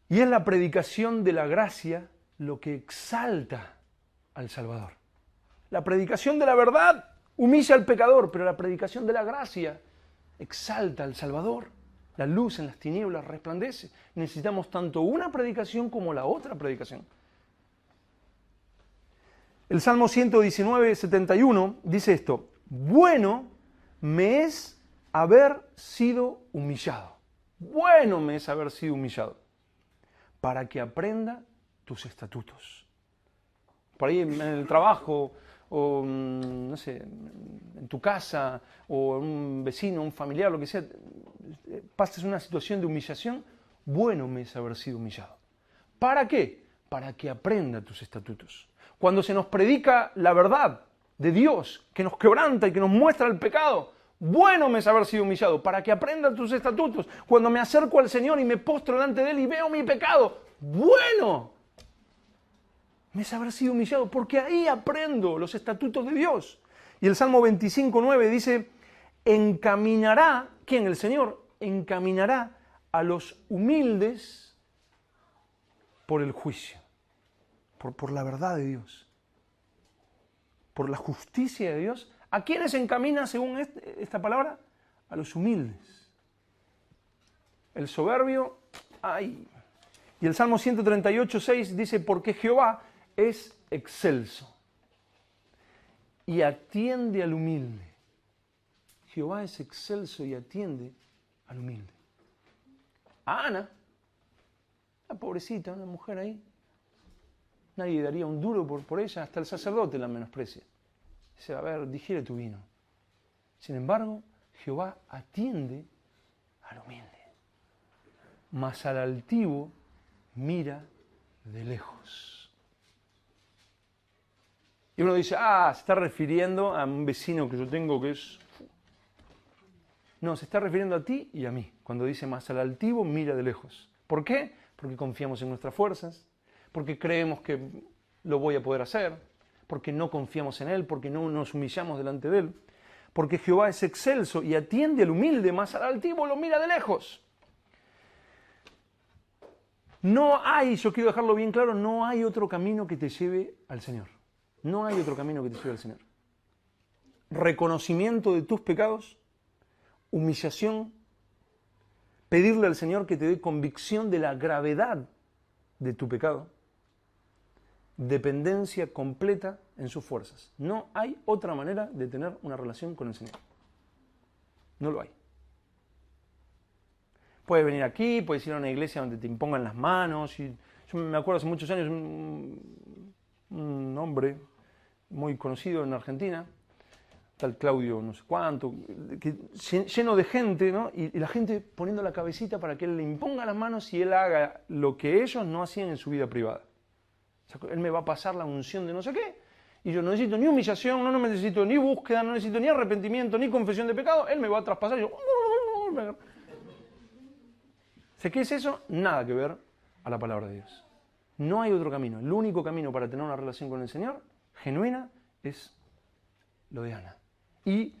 Y es la predicación de la gracia lo que exalta al Salvador. La predicación de la verdad humilla al pecador, pero la predicación de la gracia exalta al Salvador. La luz en las tinieblas resplandece. Necesitamos tanto una predicación como la otra predicación. El Salmo 119, 71 dice esto: bueno me es haber sido humillado. Bueno me es haber sido humillado, para que aprenda tus estatutos. Por ahí en el trabajo, o no sé, en tu casa, o un vecino, un familiar, lo que sea, pasas una situación de humillación, bueno me es haber sido humillado. ¿Para qué? Para que aprenda tus estatutos. Cuando se nos predica la verdad de Dios, que nos quebranta y que nos muestra el pecado, bueno me es haber sido humillado, para que aprenda tus estatutos. Cuando me acerco al Señor y me postro delante de Él y veo mi pecado, bueno me es haber sido humillado, porque ahí aprendo los estatutos de Dios. Y el Salmo 25:9 dice, encaminará, ¿quién? El Señor encaminará a los humildes por el juicio, por la verdad de Dios, por la justicia de Dios. ¿A quiénes encamina según esta palabra? A los humildes. El soberbio, ¡ay! Y el Salmo 138:6 dice, porque Jehová es excelso y atiende al humilde. Jehová es excelso y atiende al humilde. A Ana, la pobrecita, una mujer ahí, nadie daría un duro por ella, hasta el sacerdote la menosprecia. Dice, a ver, digiere tu vino. Sin embargo, Jehová atiende al humilde, mas al altivo mira de lejos. Y uno dice, se está refiriendo a un vecino que yo tengo que es... No, se está refiriendo a ti y a mí, cuando dice, mas al altivo mira de lejos. ¿Por qué? Porque confiamos en nuestras fuerzas, porque creemos que lo voy a poder hacer, porque no confiamos en Él, porque no nos humillamos delante de Él, porque Jehová es excelso y atiende al humilde, mas al altivo lo mira de lejos. No hay, yo quiero dejarlo bien claro, no hay otro camino que te lleve al Señor. No hay otro camino que te lleve al Señor. Reconocimiento de tus pecados, humillación, pedirle al Señor que te dé convicción de la gravedad de tu pecado, dependencia completa en sus fuerzas. No hay otra manera de tener una relación con el Señor. No lo hay. Puedes venir aquí, puedes ir a una iglesia donde te impongan las manos. Yo me acuerdo hace muchos años un hombre muy conocido en Argentina, tal Claudio no sé cuánto, lleno de gente, ¿no? Y la gente poniendo la cabecita para que él le imponga las manos y él haga lo que ellos no hacían en su vida privada. O sea, él me va a pasar la unción de no sé qué, y yo no necesito ni humillación, no necesito ni búsqueda, no necesito ni arrepentimiento, ni confesión de pecado, él me va a traspasar y yo... ¿Qué es eso? Nada que ver a la palabra de Dios. No hay otro camino. El único camino para tener una relación con el Señor, genuina, es lo de Ana. Y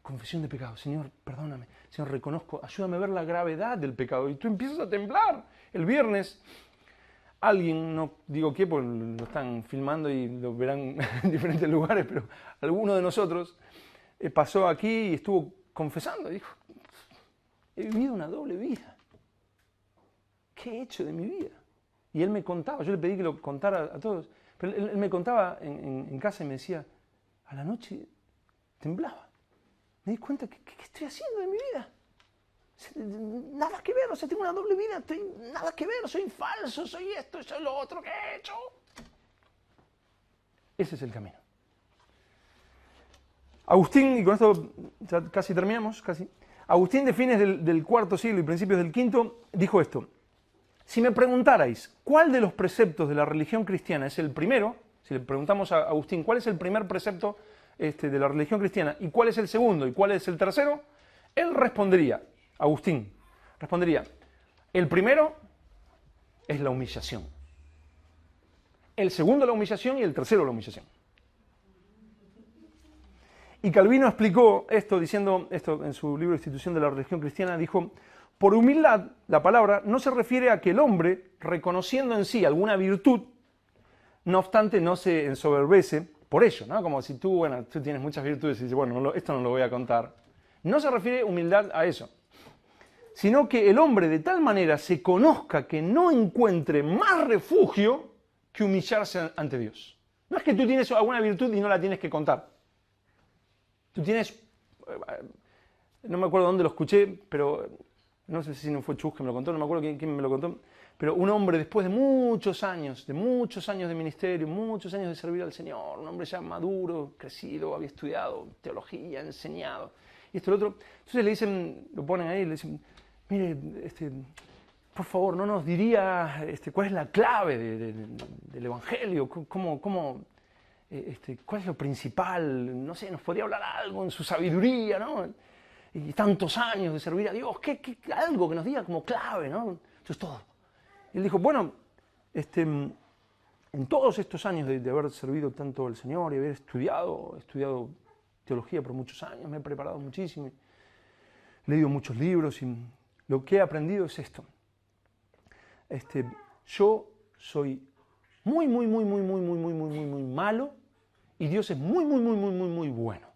confesión de pecado. Señor, perdóname. Señor, reconozco. Ayúdame a ver la gravedad del pecado. Y tú empiezas a temblar. El viernes, alguien, no digo qué, porque lo están filmando y lo verán en diferentes lugares, pero alguno de nosotros pasó aquí y estuvo confesando. Dijo, he vivido una doble vida. ¿Qué he hecho de mi vida? Y él me contaba, yo le pedí que lo contara a todos, pero él me contaba en casa y me decía, a la noche temblaba. Me di cuenta, ¿qué estoy haciendo de mi vida? Nada que ver, o sea, tengo una doble vida, nada que ver, soy falso, soy esto, soy lo otro que he hecho. Ese es el camino. Agustín, y con esto ya casi terminamos, Agustín de fines del IV siglo y principios del V dijo esto. Si me preguntarais cuál de los preceptos de la religión cristiana es el primero, si le preguntamos a Agustín cuál es el primer precepto de la religión cristiana y cuál es el segundo y cuál es el tercero, él respondería, Agustín, respondería, el primero es la humillación, el segundo la humillación y el tercero la humillación. Y Calvino explicó esto diciendo, esto en su libro Institución de la Religión Cristiana, dijo, por humildad, la palabra no se refiere a que el hombre, reconociendo en sí alguna virtud, no obstante no se ensoberbece por ello, ¿no? Como si tú tienes muchas virtudes y dices, bueno, esto no lo voy a contar. No se refiere humildad a eso, sino que el hombre de tal manera se conozca que no encuentre más refugio que humillarse ante Dios. No es que tú tienes alguna virtud y no la tienes que contar. Tú tienes, no me acuerdo dónde lo escuché, pero no sé si no fue Chus que me lo contó, no me acuerdo quién me lo contó, Pero un hombre después de muchos años de ministerio, muchos años de servir al Señor, un hombre ya maduro, crecido, había estudiado teología, enseñado, y esto y lo otro. Entonces le dicen, lo ponen ahí, le dicen, mire, por favor, ¿no nos diría cuál es la clave del Evangelio? ¿Cuál es lo principal? No sé, nos podría hablar algo en su sabiduría, ¿no? Y tantos años de servir a Dios, algo que nos diga como clave, ¿no? Eso es todo. Y él dijo, bueno, en todos estos años de haber servido tanto al Señor y haber estudiado teología por muchos años, me he preparado muchísimo, he leído muchos libros y lo que he aprendido es esto. Yo soy muy malo y Dios es muy bueno.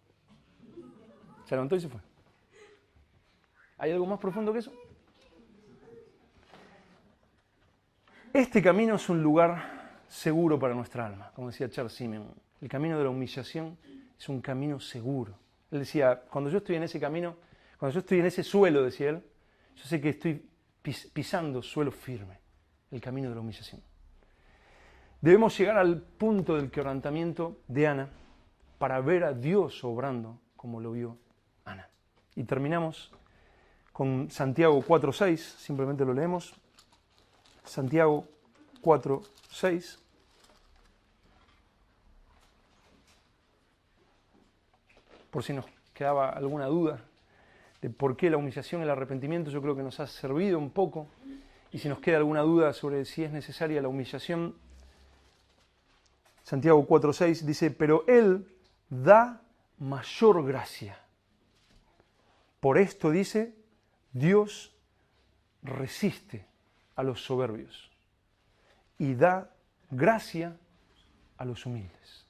Se levantó y se fue. ¿Hay algo más profundo que eso? Este camino es un lugar seguro para nuestra alma, como decía Charles Simeon. El camino de la humillación es un camino seguro. Él decía, cuando yo estoy en ese camino, cuando yo estoy en ese suelo, decía él, yo sé que estoy pisando suelo firme, el camino de la humillación. Debemos llegar al punto del quebrantamiento de Ana para ver a Dios obrando como lo vio Ana. Y terminamos con Santiago 4:6, simplemente lo leemos. Santiago 4:6. Por si nos quedaba alguna duda de por qué la humillación y el arrepentimiento, yo creo que nos ha servido un poco. Y si nos queda alguna duda sobre si es necesaria la humillación, Santiago 4:6 dice, pero Él da mayor gracia. Por esto dice, Dios resiste a los soberbios y da gracia a los humildes.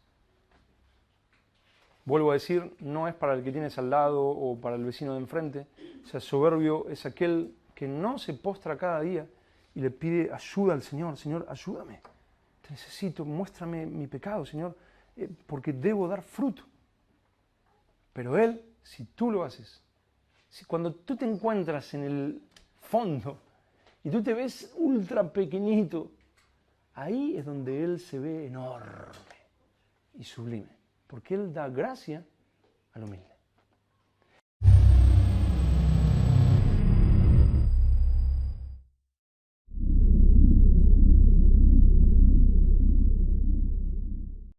Vuelvo a decir, no es para el que tienes al lado o para el vecino de enfrente. O sea, soberbio es aquel que no se postra cada día y le pide ayuda al Señor. Señor, ayúdame. Te necesito, muéstrame mi pecado, Señor, porque debo dar fruto. Pero Él, si tú lo haces, cuando tú te encuentras en el fondo y tú te ves ultra pequeñito, ahí es donde Él se ve enorme y sublime, porque Él da gracia al humilde.